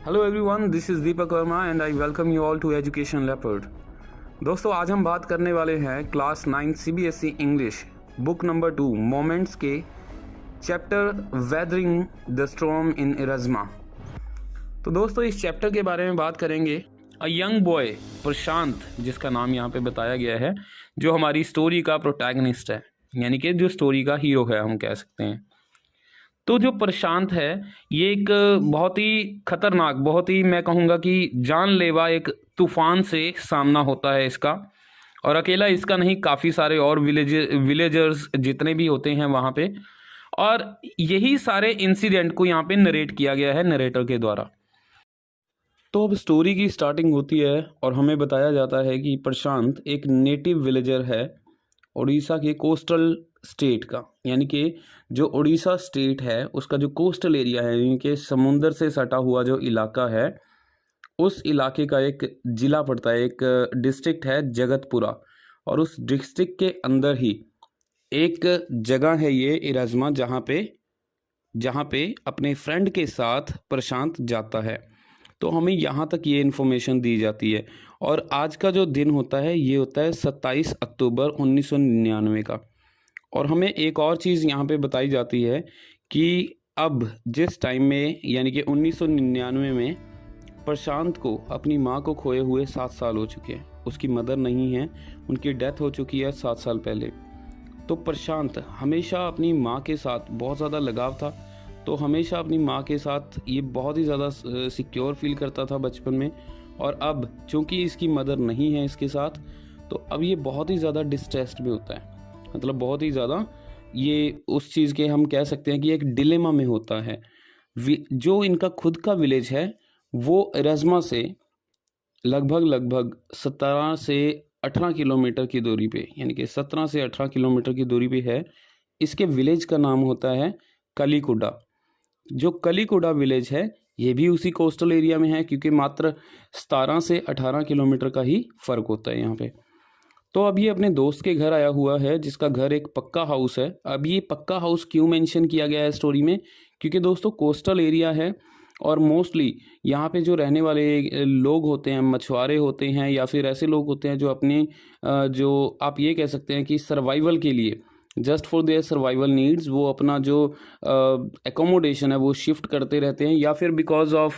Hello everyone, this is Deepak Verma and I welcome you all to education leopard. दोस्तों, आज हम बात करने वाले हैं class 9 CBSE English book number 2 moments के chapter weathering the storm in Ersama. तो दोस्तों, इस चैप्टर के बारे में बात करेंगे। अ यंग बॉय प्रशांत, जिसका नाम यहाँ पे बताया गया है, जो हमारी स्टोरी का प्रोटैगनिस्ट है, यानी कि जो स्टोरी का हीरो है, हम कह सकते हैं। तो जो प्रशांत है, ये एक बहुत ही खतरनाक, बहुत ही मैं कहूँगा कि जानलेवा एक तूफान से सामना होता है इसका। और अकेला इसका नहीं, काफ़ी सारे और विलेजर्स जितने भी होते हैं वहाँ पे, और यही सारे इंसिडेंट को यहाँ पे नरेट किया गया है नरेटर के द्वारा। तो अब स्टोरी की स्टार्टिंग होती है और हमें बताया जाता है कि प्रशांत एक नेटिव विलेजर है उड़ीसा के कोस्टल स्टेट का, यानी कि जो उड़ीसा स्टेट है उसका जो कोस्टल एरिया है, यानी कि समुंदर से सटा हुआ जो इलाका है, उस इलाके का एक ज़िला पड़ता है, एक डिस्ट्रिक्ट है जगतपुरा। और उस डिस्ट्रिक्ट के अंदर ही एक जगह है ये इरज़मा, जहाँ पे अपने फ्रेंड के साथ प्रशांत जाता है। तो हमें यहाँ तक ये इन्फॉर्मेशन दी जाती है। और आज का जो दिन होता है ये होता है 27 अक्टूबर 1999 का। और हमें एक और चीज़ यहाँ पे बताई जाती है कि अब जिस टाइम में, यानी कि 1999 में, प्रशांत को अपनी माँ को खोए हुए 7 साल हो चुके हैं। उसकी मदर नहीं है, उनकी डेथ हो चुकी है 7 साल पहले। तो प्रशांत हमेशा अपनी माँ के साथ बहुत ज़्यादा लगाव था, तो हमेशा अपनी माँ के साथ ये बहुत ही ज़्यादा सिक्योर फील करता था बचपन में। और अब चूँकि इसकी मदर नहीं है इसके साथ, तो अब ये बहुत ही ज़्यादा डिस्ट्रेस्ड में होता है। मतलब बहुत ही ज़्यादा ये उस चीज़ के, हम कह सकते हैं कि एक डिलेमा में होता है। जो इनका खुद का विलेज है वो इरज़मा से लगभग 17 से 18 किलोमीटर की दूरी पे, यानी कि 17 से 18 किलोमीटर की दूरी पे है। इसके विलेज का नाम होता है कलीकुडा। जो कलीकुडा विलेज है ये भी उसी कोस्टल एरिया में है, क्योंकि मात्र 17 से 18 किलोमीटर का ही फ़र्क होता है यहाँ पे। तो अब ये अपने दोस्त के घर आया हुआ है, जिसका घर एक पक्का हाउस है। अब ये पक्का हाउस क्यों मेंशन किया गया है स्टोरी में, क्योंकि दोस्तों कोस्टल एरिया है और मोस्टली यहाँ पे जो रहने वाले लोग होते हैं, मछुआरे होते हैं, या फिर ऐसे लोग होते हैं जो अपने जो आप ये कह सकते हैं कि सर्वाइवल के लिए, just for their survival needs, वो अपना जो एकोमोडेशन है वो शिफ्ट करते रहते हैं, या फिर बिकॉज ऑफ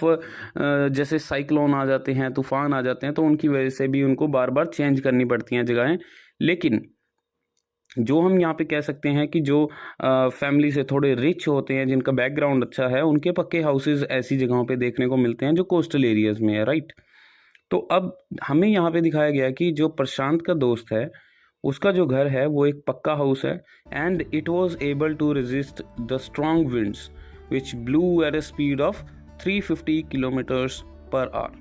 जैसे साइक्लोन आ जाते हैं, तूफान आ जाते हैं, तो उनकी वजह से भी उनको बार बार चेंज करनी पड़ती हैं जगहें। लेकिन जो हम यहाँ पे कह सकते हैं कि जो फैमिली से थोड़े रिच होते हैं, जिनका बैकग्राउंड अच्छा है, उनके पक्के हाउसेज ऐसी जगहों पे देखने को मिलते हैं जो कोस्टल एरियाज में है, राइट। तो अब हमें यहाँ पे दिखाया गया कि जो प्रशांत का दोस्त है उसका जो घर है वो एक पक्का हाउस है, and it was able to resist the strong winds which blew at a speed of 350 kilometres per hour,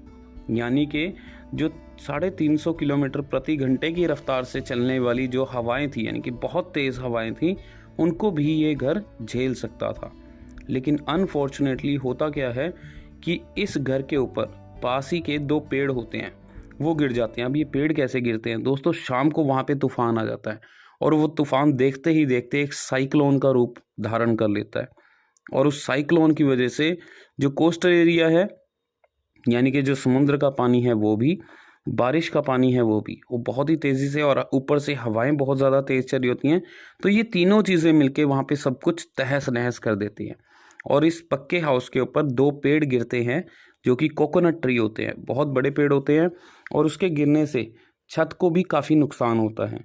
यानी कि जो 350 किलोमीटर प्रति घंटे की रफ्तार से चलने वाली जो हवाएं थी, यानी कि बहुत तेज़ हवाएं थी, उनको भी ये घर झेल सकता था। लेकिन अनफॉर्चुनेटली होता क्या है कि इस घर के ऊपर पास ही के 2 पेड़ होते हैं, वो गिर जाते हैं। अब ये पेड़ कैसे गिरते हैं दोस्तों, शाम को वहाँ पे तूफान आ जाता है और वो तूफान देखते ही देखते एक साइक्लोन का रूप धारण कर लेता है। और उस साइक्लोन की वजह से जो कोस्टल एरिया है, यानी कि जो समुद्र का पानी है वो भी, बारिश का पानी है वो बहुत ही तेज़ी से, और ऊपर से हवाएं बहुत ज़्यादा तेज़ चली होती हैं, तो ये तीनों चीज़ें मिलके वहाँ पे सब कुछ तहस नहस कर देती हैं। और इस पक्के हाउस के ऊपर 2 पेड़ गिरते हैं जो कि कोकोनट ट्री होते हैं, बहुत बड़े पेड़ होते हैं, और उसके गिरने से छत को भी काफ़ी नुकसान होता है।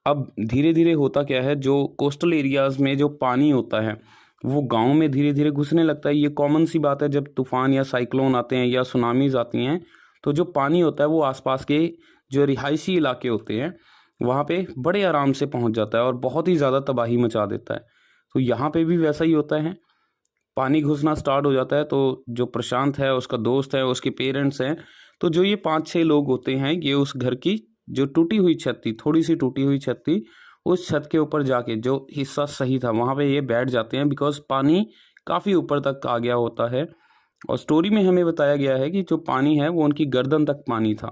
अब धीरे धीरे होता क्या है, जो कोस्टल एरियाज़ में जो पानी होता है वो गांव में धीरे धीरे घुसने लगता है। ये कॉमन सी बात है, जब तूफ़ान या साइक्लोन आते हैं या सुनामीज़ आती हैं, तो जो पानी होता है वो आसपास के जो रिहायशी इलाके होते हैं वहाँ पे बड़े आराम से पहुँच जाता है और बहुत ही ज़्यादा तबाही मचा देता है। तो यहाँ पे भी वैसा ही होता है, पानी घुसना स्टार्ट हो जाता है। तो जो प्रशांत है, उसका दोस्त है, उसके पेरेंट्स हैं, तो जो ये 5-6 लोग होते हैं, ये उस घर की जो टूटी हुई छत थी, थोड़ी सी टूटी हुई छत थी, उस छत के ऊपर जाके जो हिस्सा सही था वहाँ पे ये बैठ जाते हैं, बिकॉज पानी काफ़ी ऊपर तक आ गया होता है। और स्टोरी में हमें बताया गया है कि जो पानी है वो उनकी गर्दन तक पानी था,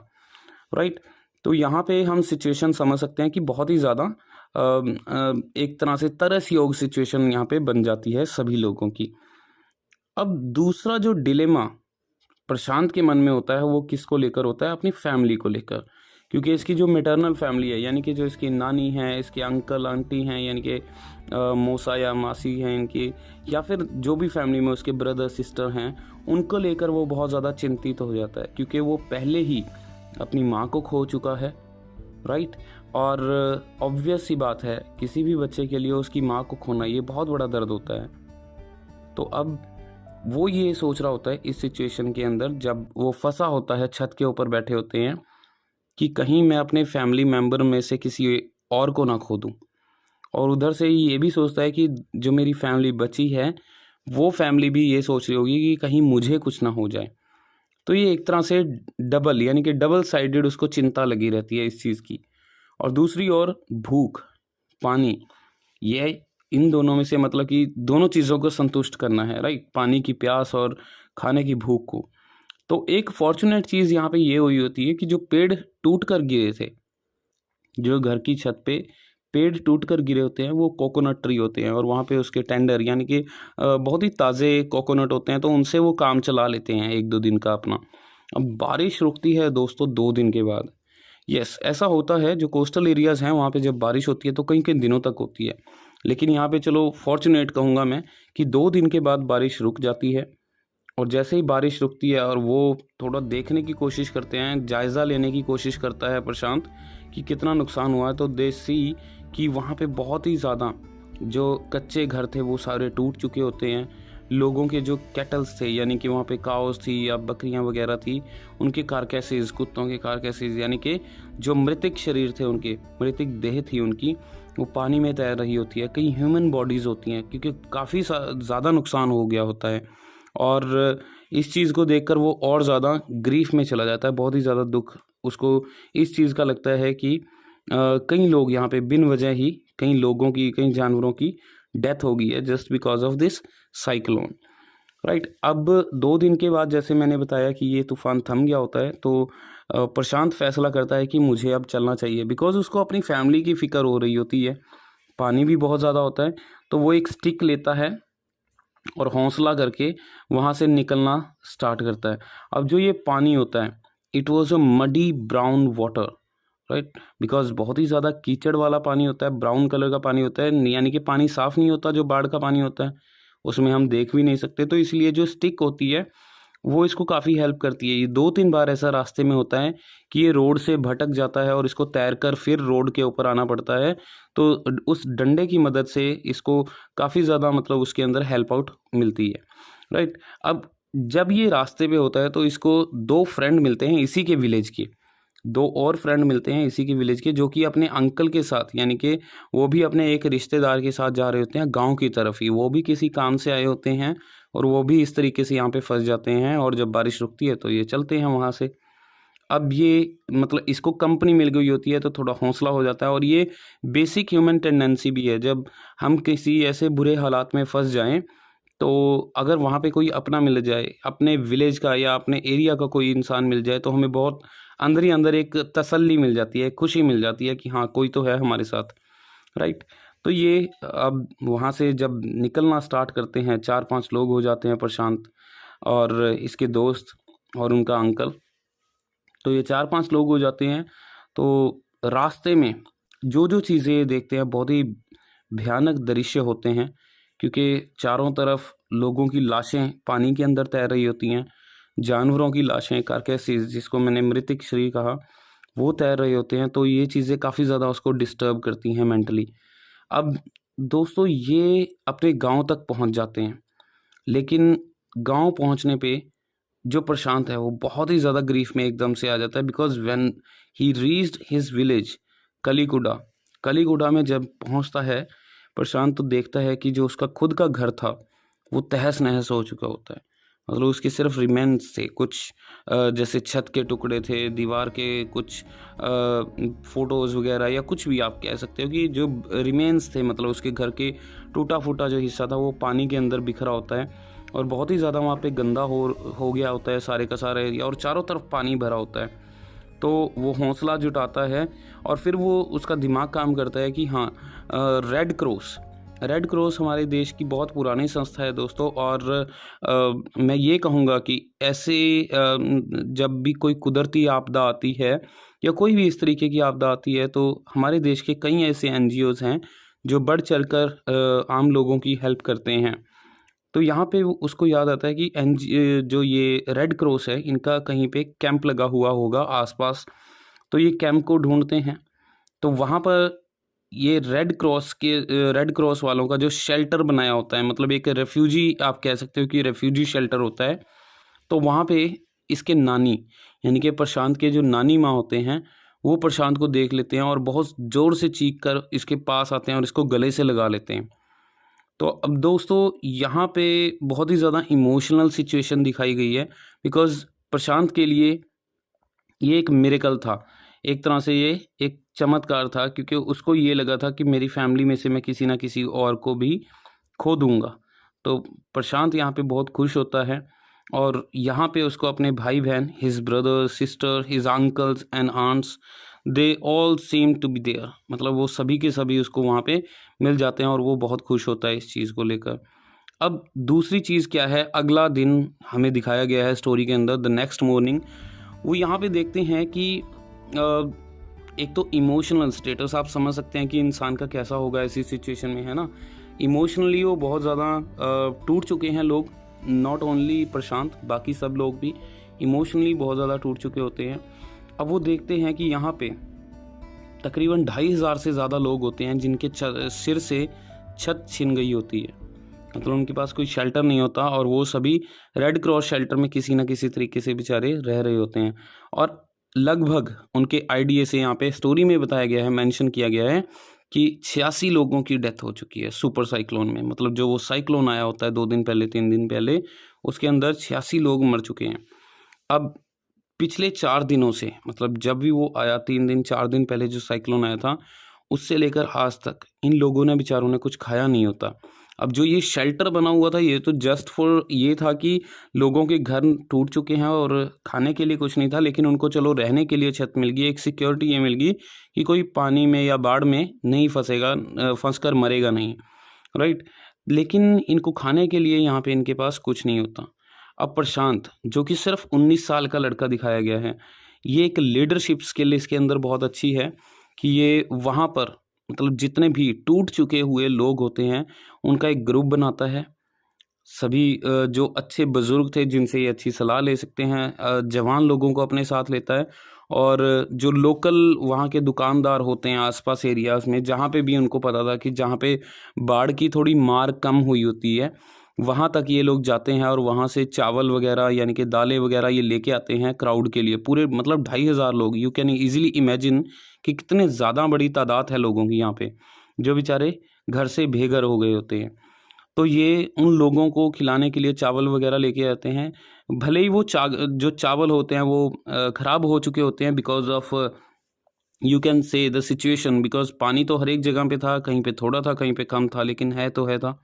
राइट। तो यहाँ पे हम सिचुएशन समझ सकते हैं कि बहुत ही ज़्यादा एक तरह से तरस योग सिचुएशन यहाँ पे बन जाती है सभी लोगों की। अब दूसरा जो डिलेमा प्रशांत के मन में होता है वो किसको लेकर होता है, अपनी फैमिली को लेकर। क्योंकि इसकी जो मैटरनल फैमिली है, यानी कि जो इसकी नानी है, इसके अंकल आंटी हैं, यानी कि मौसा या मासी हैं इनकी, या फिर जो भी फैमिली में उसके ब्रदर सिस्टर हैं, उनको लेकर वो बहुत ज़्यादा चिंतित हो जाता है। क्योंकि वो पहले ही अपनी माँ को खो चुका है, राइट। और ऑब्वियस सी बात है, किसी भी बच्चे के लिए उसकी माँ को खोना ये बहुत बड़ा दर्द होता है। तो अब वो ये सोच रहा होता है इस सिचुएशन के अंदर, जब वो फंसा होता है, छत के ऊपर बैठे होते हैं, कि कहीं मैं अपने फैमिली मेम्बर में से किसी और को ना खो दूँ। और उधर से ये भी सोचता है कि जो मेरी फैमिली बची है, वो फैमिली भी ये सोच रही होगी कि कहीं मुझे कुछ ना हो जाए। तो ये एक तरह से डबल, यानी कि डबल साइडेड उसको चिंता लगी रहती है इस चीज़ की। और दूसरी ओर भूख, पानी, ये इन दोनों में से मतलब कि दोनों चीज़ों को संतुष्ट करना है, राइट। पानी की प्यास और खाने की भूख को। तो एक फॉर्चुनेट चीज़ यहाँ पे ये हुई होती है कि जो पेड़ टूट कर गिरे थे, जो घर की छत पे पेड़ टूट कर गिरे होते हैं, वो कोकोनट ट्री होते हैं। और वहाँ पे उसके टेंडर, यानी कि बहुत ही ताज़े कोकोनट होते हैं, तो उनसे वो काम चला लेते हैं 1-2 दिन का अपना। अब बारिश रुकती है दोस्तों 2 दिन के बाद। यस, ऐसा होता है, जो कोस्टल एरियाज़ हैं वहाँ पे जब बारिश होती है तो कई-कई दिनों तक होती है। लेकिन यहाँ पे चलो फॉर्चुनेट कहूँगा मैं कि 2 दिन के बाद बारिश रुक जाती है। और जैसे ही बारिश रुकती है और वो थोड़ा देखने की कोशिश करते हैं, जायज़ा लेने की कोशिश करता है प्रशांत कि कितना नुकसान हुआ है, तो दे सी कि वहाँ पे बहुत ही ज़्यादा जो कच्चे घर थे वो सारे टूट चुके होते हैं। लोगों के जो कैटल्स थे, यानी कि वहाँ पे काउस थी या बकरियाँ वगैरह थी, उनके कारकैसेस, कुत्तों के कारकैसेस, यानी कि जो मृतिक शरीर थे उनके, मृतिक देह थी उनकी, वो पानी में तैर रही होती है। कई ह्यूमन बॉडीज़ होती हैं, क्योंकि काफ़ी ज़्यादा नुकसान हो गया होता है। और इस चीज़ को देखकर वो और ज़्यादा ग्रीफ में चला जाता है, बहुत ही ज़्यादा दुःख उसको इस चीज़ का लगता है कि कई लोग यहाँ पे बिन वजह ही, कई लोगों की, कई जानवरों की डेथ हो गई है just because of this cyclone, right. अब 2 दिन के बाद जैसे मैंने बताया कि ये तूफ़ान थम गया होता है, तो प्रशांत फैसला करता है कि मुझे अब चलना चाहिए, बिकॉज़ उसको अपनी फैमिली की फ़िक्र हो रही होती है। पानी भी बहुत ज़्यादा होता है, तो वो एक स्टिक लेता है और हौसला करके वहाँ से निकलना स्टार्ट करता है। अब जो ये पानी होता है, it was a muddy brown water, right, because बहुत ही ज़्यादा कीचड़ वाला पानी होता है, ब्राउन कलर का पानी होता है, यानी कि पानी साफ़ नहीं होता। जो बाढ़ का पानी होता है उसमें हम देख भी नहीं सकते, तो इसलिए जो स्टिक होती है वो इसको काफ़ी हेल्प करती है। ये 2-3 बार ऐसा रास्ते में होता है कि ये रोड से भटक जाता है और इसको तैरकर फिर रोड के ऊपर आना पड़ता है। तो उस डंडे की मदद से इसको काफ़ी ज़्यादा मतलब उसके अंदर हेल्प आउट मिलती है, राइट। अब जब ये रास्ते पे होता है तो इसको 2 फ्रेंड मिलते हैं इसी के विलेज के। 2 और फ्रेंड मिलते हैं इसी के विलेज के, जो कि अपने अंकल के साथ, यानी कि वो भी अपने एक रिश्तेदार के साथ जा रहे होते हैं गाँव की तरफ ही। वो भी किसी काम से आए होते हैं और वो भी इस तरीके से यहाँ पे फँस जाते हैं, और जब बारिश रुकती है तो ये चलते हैं वहाँ से। अब ये मतलब इसको कंपनी मिल गई होती है तो थोड़ा हौसला हो जाता है, और ये बेसिक ह्यूमन टेंडेंसी भी है। जब हम किसी ऐसे बुरे हालात में फँस जाएँ, तो अगर वहाँ पे कोई अपना मिल जाए, अपने विलेज का या अपने एरिया का कोई इंसान मिल जाए, तो हमें बहुत अंदर ही अंदर एक तसल्ली मिल जाती है, खुशी मिल जाती है कि हाँ, कोई तो है हमारे साथ, राइट। तो ये अब वहाँ से जब निकलना स्टार्ट करते हैं, 4-5 लोग हो जाते हैं, प्रशांत और इसके दोस्त और उनका अंकल। तो ये 4-5 लोग हो जाते हैं। तो रास्ते में जो-जो चीज़ें देखते हैं, बहुत ही भयानक दृश्य होते हैं, क्योंकि चारों तरफ लोगों की लाशें पानी के अंदर तैर रही होती हैं, जानवरों की लाशें, कार्केसेस, जिसको मैंने मृतिक शरीर कहा, वो तैर रहे होते हैं। तो ये चीज़ें काफ़ी ज़्यादा उसको डिस्टर्ब करती हैं मेंटली। अब दोस्तों ये अपने गाँव तक पहुँच जाते हैं, लेकिन गाँव पहुँचने पे जो प्रशांत है वो बहुत ही ज़्यादा ग्रीफ में एकदम से आ जाता है, because when he reached his village Kalliguda, Kalliguda में जब पहुँचता है प्रशांत, तो देखता है कि जो उसका खुद का घर था वो तहस-नहस हो चुका होता है। मतलब उसके सिर्फ रिमेन्स थे, कुछ जैसे छत के टुकड़े थे, दीवार के कुछ फ़ोटोज़ वगैरह, या कुछ भी आप कह सकते हो कि जो रिमेन्स थे, मतलब उसके घर के टूटा-फूटा जो हिस्सा था वो पानी के अंदर बिखरा होता है। और बहुत ही ज़्यादा वहाँ पे गंदा हो गया होता है सारे का सारा एरिया, और चारों तरफ पानी भरा होता है। तो वो हौसला जुटाता है और फिर वो उसका दिमाग काम करता है कि हाँ, रेड क्रॉस, रेड क्रॉस हमारे देश की बहुत पुरानी संस्था है दोस्तों, और मैं ये कहूँगा कि ऐसे जब भी कोई कुदरती आपदा आती है या कोई भी इस तरीके की आपदा आती है, तो हमारे देश के कई ऐसे एनजीओज़ हैं जो बढ़ चढ़कर आम लोगों की हेल्प करते हैं। तो यहाँ पे उसको याद आता है कि जो ये रेड क्रॉस है, इनका कहीं पे कैंप लगा हुआ होगा आसपास, तो ये कैंप को ढूंढते हैं। तो वहाँ पर ये रेड क्रॉस वालों का जो शेल्टर बनाया होता है, मतलब एक रेफ्यूजी, आप कह सकते हो कि रेफ्यूजी शेल्टर होता है। तो वहाँ पे इसके नानी, यानी कि प्रशांत के जो नानी माँ होते हैं, वो प्रशांत को देख लेते हैं और बहुत ज़ोर से चीख कर इसके पास आते हैं और इसको गले से लगा लेते हैं। तो अब दोस्तों यहाँ पे बहुत ही ज़्यादा इमोशनल सिचुएशन दिखाई गई है, बिकॉज़ प्रशांत के लिए ये एक मिरेकल था। एक तरह से ये एक चमत्कार था, क्योंकि उसको ये लगा था कि मेरी फैमिली में से मैं किसी न किसी और को भी खो दूँगा। तो प्रशांत यहाँ पे बहुत खुश होता है, और यहाँ पे उसको अपने भाई-बहन, his brother, sister, his uncles and aunts, they all seem to be there, मतलब वो सभी के सभी उसको वहाँ पे मिल जाते हैं और वो बहुत खुश होता है इस चीज़ को लेकर। अब दूसरी चीज़ क्या है, अगला दिन हमें दिखाया गया है स्टोरी के अंदर, द नेक्स्ट मॉर्निंग। वो यहाँ पे देखते हैं कि एक तो इमोशनल स्टेटस आप समझ सकते हैं कि इंसान का कैसा होगा ऐसी सिचुएशन में, है ना। इमोशनली वो बहुत ज़्यादा टूट चुके हैं लोग, नॉट ओनली प्रशांत, बाकी सब लोग भी इमोशनली बहुत ज़्यादा टूट चुके होते हैं। अब वो देखते हैं कि यहाँ पे तकरीबन 2500 से ज़्यादा लोग होते हैं जिनके सिर से छत छिन गई होती है, मतलब उनके पास कोई शेल्टर नहीं होता, और वो सभी रेड क्रॉस शेल्टर में किसी न किसी तरीके से बेचारे रह रहे होते हैं। और लगभग उनके आईडीए से यहाँ पे स्टोरी में बताया गया है, मेंशन किया गया है कि 86 लोगों की डेथ हो चुकी है सुपर साइक्लोन में। मतलब जो वो साइक्लोन आया होता है 2 दिन पहले, 3 दिन पहले, उसके अंदर 86 लोग मर चुके हैं। अब पिछले 4 दिनों से, मतलब जब भी वो आया 3 दिन 4 दिन पहले जो साइक्लोन आया था, उससे लेकर आज तक इन लोगों ने, बेचारों ने, कुछ खाया नहीं होता। अब जो ये शेल्टर बना हुआ था, ये तो जस्ट फॉर ये था कि लोगों के घर टूट चुके हैं और खाने के लिए कुछ नहीं था, लेकिन उनको चलो रहने के लिए छत मिल गई, एक सिक्योरिटी ये मिल गई कि कोई पानी में या बाढ़ में नहीं फंसेगा, फंस कर मरेगा नहीं, राइट। लेकिन इनको खाने के लिए यहाँ पे इनके पास कुछ नहीं होता। अब प्रशांत, जो कि सिर्फ 19 साल का लड़का दिखाया गया है, ये एक लीडरशिप स्किल इसके अंदर बहुत अच्छी है कि ये वहाँ पर, मतलब जितने भी टूट चुके हुए लोग होते हैं, उनका एक ग्रुप बनाता है। सभी जो अच्छे बुज़ुर्ग थे जिनसे ये अच्छी सलाह ले सकते हैं, जवान लोगों को अपने साथ लेता है, और जो लोकल वहाँ के दुकानदार होते हैं आस-पास एरियाज़ में, जहाँ पे भी उनको पता था कि जहाँ पे बाढ़ की थोड़ी मार कम हुई होती है, वहाँ तक ये लोग जाते हैं और वहाँ से चावल वग़ैरह, यानी कि दालें वग़ैरह, ये लेके आते हैं क्राउड के लिए। पूरे मतलब 2500 लोग, यू कैन ईज़िली इमेजिन कि कितने ज़्यादा बड़ी तादाद है लोगों की यहाँ पे, जो बेचारे घर से बेघर हो गए होते हैं। तो ये उन लोगों को खिलाने के लिए चावल वग़ैरह लेके आते हैं। भले ही वो जो चावल होते हैं वो ख़राब हो चुके होते हैं, because of, you can say the situation, because पानी तो हर एक जगह पे था, कहीं पे थोड़ा था, कहीं पे कम था, लेकिन है तो है था।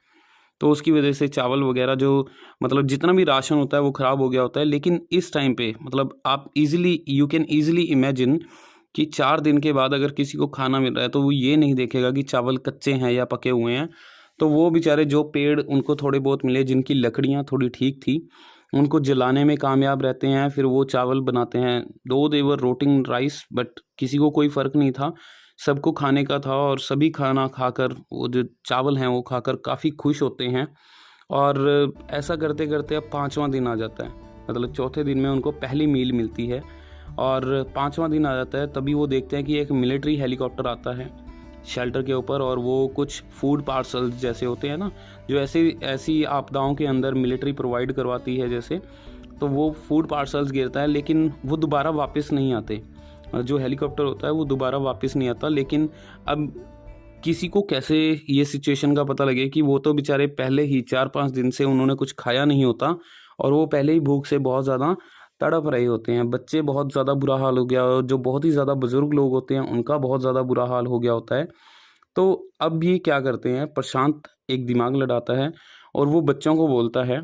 तो उसकी वजह से चावल वग़ैरह जो, मतलब जितना भी राशन होता है वो ख़राब हो गया होता है। लेकिन इस टाइम पे, मतलब आप easily, you can easily imagine कि 4 दिन के बाद अगर किसी को खाना मिल रहा है, तो वो ये नहीं देखेगा कि चावल कच्चे हैं या पके हुए हैं। तो वो बेचारे, जो पेड़ उनको थोड़े बहुत मिले, जिनकी लकड़ियाँ थोड़ी ठीक थी, उनको जलाने में कामयाब रहते हैं, फिर वो चावल बनाते हैं। दो दे वर रोटिंग राइस, बट किसी को कोई फ़र्क नहीं था, सबको खाने का था, और सभी खाना खाकर, वो जो चावल हैं वो खाकर काफ़ी खुश होते हैं। और ऐसा करते-करते अब 5वाँ दिन आ जाता है, मतलब चौथे दिन में उनको पहली मील मिलती है, और 5वाँ दिन आ जाता है, तभी वो देखते हैं कि एक मिलिट्री हेलीकॉप्टर आता है शेल्टर के ऊपर, और वो कुछ फूड पार्सल्स जैसे होते हैं ना, जो ऐसी आपदाओं के अंदर मिलिट्री प्रोवाइड करवाती है जैसे, तो वो फूड पार्सल्स गिरता है, लेकिन वो दोबारा वापस नहीं आते। जो हेलीकॉप्टर होता है वो दोबारा वापस नहीं आता। लेकिन अब किसी को कैसे ये सिचुएशन का पता लगे कि वो तो बेचारे पहले ही 4-5 दिन से उन्होंने कुछ खाया नहीं होता, और वो पहले ही भूख से बहुत ज़्यादा तड़प रहे होते हैं। बच्चे, बहुत ज़्यादा बुरा हाल हो गया, और जो बहुत ही ज़्यादा बुज़ुर्ग लोग होते हैं उनका बहुत ज़्यादा बुरा हाल हो गया होता है। तो अब ये क्या करते हैं, प्रशांत एक दिमाग लड़ाता है, और वो बच्चों को बोलता है,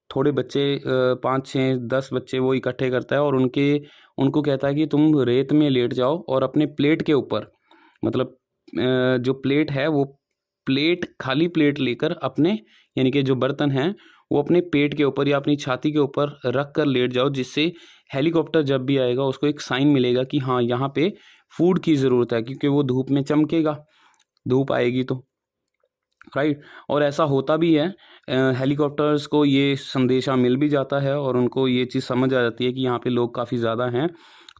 थोड़े बच्चे 5, 6, 10 बच्चे वो इकट्ठे करता है, और उनको कहता है कि तुम रेत में लेट जाओ और अपने प्लेट के ऊपर, मतलब जो प्लेट है वो प्लेट, खाली प्लेट लेकर अपने यानी कि जो बर्तन हैं वो अपने पेट के ऊपर या अपनी छाती के ऊपर रख कर लेट जाओ, जिससे हेलीकॉप्टर जब भी आएगा उसको एक साइन मिलेगा कि हाँ यहाँ पे फूड की ज़रूरत है, क्योंकि वो धूप में चमकेगा, धूप आएगी तो, राइट। और ऐसा होता भी है, हेलीकॉप्टर्स को ये संदेशा मिल भी जाता है और उनको ये चीज़ समझ आ जाती है कि यहाँ पे लोग काफ़ी ज़्यादा हैं,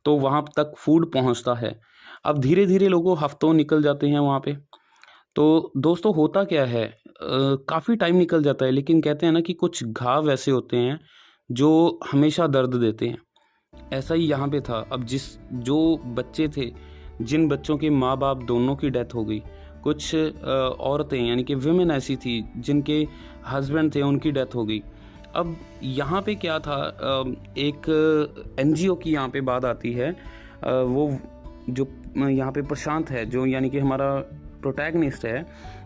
तो वहाँ तक फूड पहुँचता है। अब धीरे धीरे लोगों हफ्तों निकल जाते हैं वहाँ पे। तो दोस्तों होता क्या है, काफ़ी टाइम निकल जाता है, लेकिन कहते हैं ना कि कुछ घाव ऐसे होते हैं जो हमेशा दर्द देते हैं। ऐसा ही यहाँ पे था। अब जो बच्चे थे, जिन बच्चों के माँ बाप दोनों की डेथ हो गई, कुछ औरतें यानी कि विमेन ऐसी थी जिनके हस्बैंड थे, उनकी डेथ हो गई। अब यहाँ पे क्या था, एक एनजीओ की यहाँ पे बात आती है। वो जो यहाँ पे प्रशांत है, जो यानी कि हमारा प्रोटैगनिस्ट है,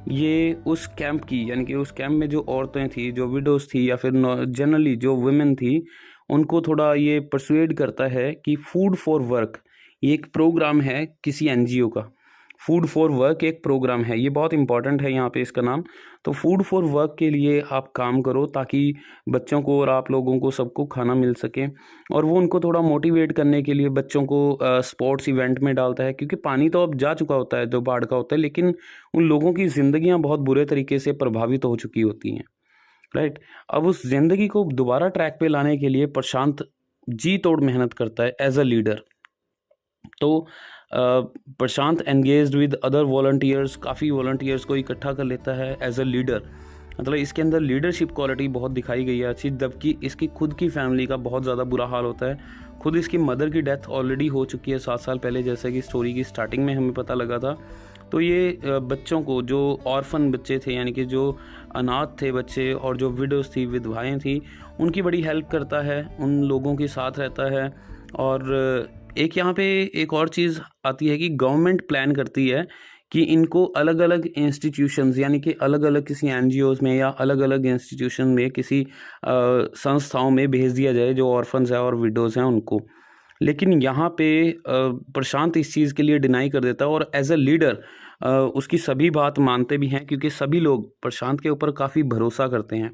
ये उस कैंप की यानी कि उस कैंप में जो औरतें थी, जो विडोज थी या फिर जनरली जो वुमेन थी, उनको थोड़ा ये परसुएड करता है कि फूड फॉर वर्क, ये एक प्रोग्राम है किसी एनजीओ का। फूड फॉर वर्क एक प्रोग्राम है, ये बहुत इंपॉर्टेंट है यहाँ पे इसका नाम। तो फूड फॉर वर्क के लिए आप काम करो ताकि बच्चों को और आप लोगों को सबको खाना मिल सके। और वो उनको थोड़ा मोटिवेट करने के लिए बच्चों को स्पोर्ट्स इवेंट में डालता है, क्योंकि पानी तो अब जा चुका होता है जो बाढ़ का होता है, लेकिन उन लोगों की ज़िंदगियाँ बहुत बुरे तरीके से प्रभावित हो चुकी होती हैं, राइट। अब उस ज़िंदगी को दोबारा ट्रैक पे लाने के लिए प्रशांत जी तोड़ मेहनत करता है एज अ लीडर। तो Prashant engaged with other volunteers, काफ़ी वॉलंटियर्स को इकट्ठा कर लेता है एज अ लीडर। मतलब इसके अंदर लीडरशिप क्वालिटी बहुत दिखाई गई है अच्छी, जबकि इसकी खुद की फैमिली का बहुत ज़्यादा बुरा हाल होता है। खुद इसकी मदर की डेथ ऑलरेडी हो चुकी है 7 साल पहले, जैसे कि स्टोरी की स्टार्टिंग में हमें पता लगा था। तो ये बच्चों को, जो ऑर्फन बच्चे थे यानी कि जो अनाथ थे बच्चे और जो विडोज थी, विधवाएँ थी, उनकी बड़ी हेल्प करता है, उन लोगों के साथ रहता है। और एक यहाँ पे एक और चीज़ आती है कि गवर्नमेंट प्लान करती है कि इनको अलग अलग इंस्टीट्यूशंस यानी कि अलग अलग किसी एनजीओज़ में या अलग अलग इंस्टीट्यूशन में किसी संस्थाओं में भेज दिया जाए जो ऑर्फन्स हैं और विडोज़ हैं उनको। लेकिन यहाँ पे प्रशांत इस चीज़ के लिए डिनाई कर देता है और एज अ लीडर उसकी सभी बात मानते भी हैं, क्योंकि सभी लोग प्रशांत के ऊपर काफ़ी भरोसा करते हैं।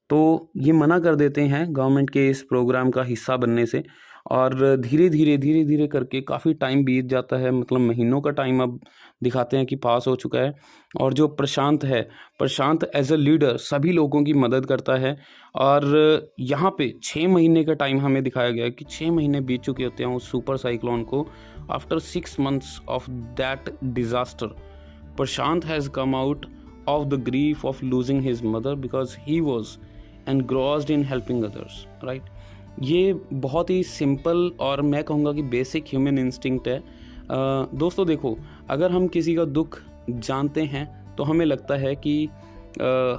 तो ये मना कर देते हैं गवर्नमेंट के इस प्रोग्राम का हिस्सा बनने से। और धीरे धीरे करके काफ़ी टाइम बीत जाता है, मतलब महीनों का टाइम अब दिखाते हैं कि पास हो चुका है। और जो प्रशांत है, प्रशांत एज अ लीडर सभी लोगों की मदद करता है। और यहाँ पे 6 महीने का टाइम हमें दिखाया गया है कि 6 महीने बीत चुके होते हैं उस सुपर साइक्लोन को। After 6 months of that disaster, Prashant has come out of the grief of losing his mother because he was engrossed in helping others, right. ये बहुत ही सिंपल और मैं कहूँगा कि बेसिक ह्यूमन इंस्टिंक्ट है। दोस्तों देखो, अगर हम किसी का दुख जानते हैं तो हमें लगता है कि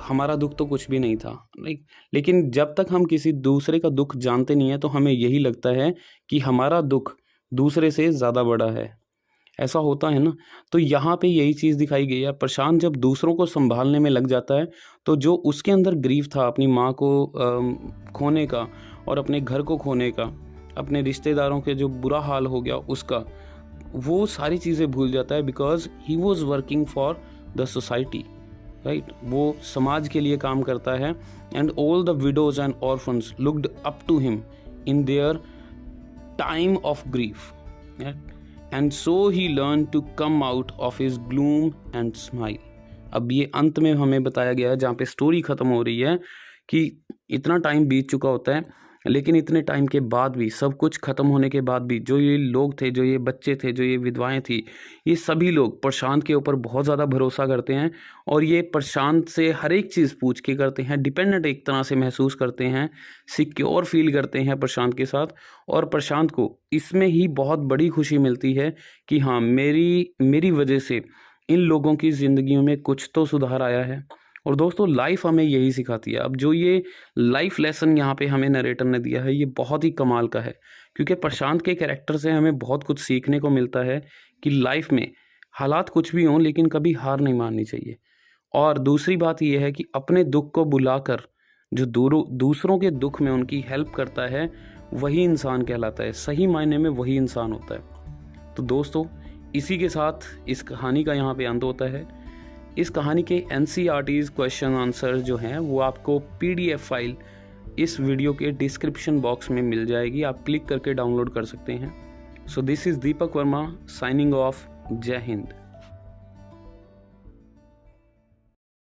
हमारा दुख तो कुछ भी नहीं था, राइट। लेकिन जब तक हम किसी दूसरे का दुख जानते नहीं हैं तो हमें यही लगता है कि हमारा दुख दूसरे से ज़्यादा बड़ा है। ऐसा होता है ना। तो यहाँ पे यही चीज़ दिखाई गई है। प्रशांत जब दूसरों को संभालने में लग जाता है तो जो उसके अंदर ग्रीफ था अपनी माँ को खोने का और अपने घर को खोने का, अपने रिश्तेदारों के जो बुरा हाल हो गया उसका, वो सारी चीज़ें भूल जाता है because he was working for the society, right. वो समाज के लिए काम करता है। And all the widows and orphans looked up to him in their time of grief, and so he learn to come out of his gloom and smile. अब ये अंत में हमें बताया गया है जहाँ पे स्टोरी ख़त्म हो रही है कि इतना टाइम बीत चुका होता है, लेकिन इतने टाइम के बाद भी, सब कुछ ख़त्म होने के बाद भी, जो ये लोग थे, जो ये बच्चे थे, जो ये विधवाएं थी, ये सभी लोग प्रशांत के ऊपर बहुत ज़्यादा भरोसा करते हैं और ये प्रशांत से हर एक चीज़ पूछ के करते हैं, डिपेंडेंट एक तरह से महसूस करते हैं, सिक्योर फील करते हैं प्रशांत के साथ। और प्रशांत को इसमें ही बहुत बड़ी खुशी मिलती है कि हाँ, मेरी वजह से इन लोगों की ज़िंदगियों में कुछ तो सुधार आया है। और दोस्तों लाइफ हमें यही सिखाती है। अब जो ये लाइफ लेसन यहाँ पे हमें नरेटर ने दिया है, ये बहुत ही कमाल का है, क्योंकि प्रशांत के कैरेक्टर से हमें बहुत कुछ सीखने को मिलता है कि लाइफ में हालात कुछ भी हों लेकिन कभी हार नहीं माननी चाहिए। और दूसरी बात ये है कि अपने दुख को बुलाकर जो दूसरों के दुख में उनकी हेल्प करता है, वही इंसान कहलाता है, सही मायने में वही इंसान होता है। तो दोस्तों इसी के साथ इस कहानी का यहाँ पे अंत होता है। इस कहानी के NCERT's क्वेश्चन आंसर जो हैं वो आपको PDF फाइल इस वीडियो के डिस्क्रिप्शन बॉक्स में मिल जाएगी, आप क्लिक करके डाउनलोड कर सकते हैं। So this is Deepak Verma signing off. जय हिंद।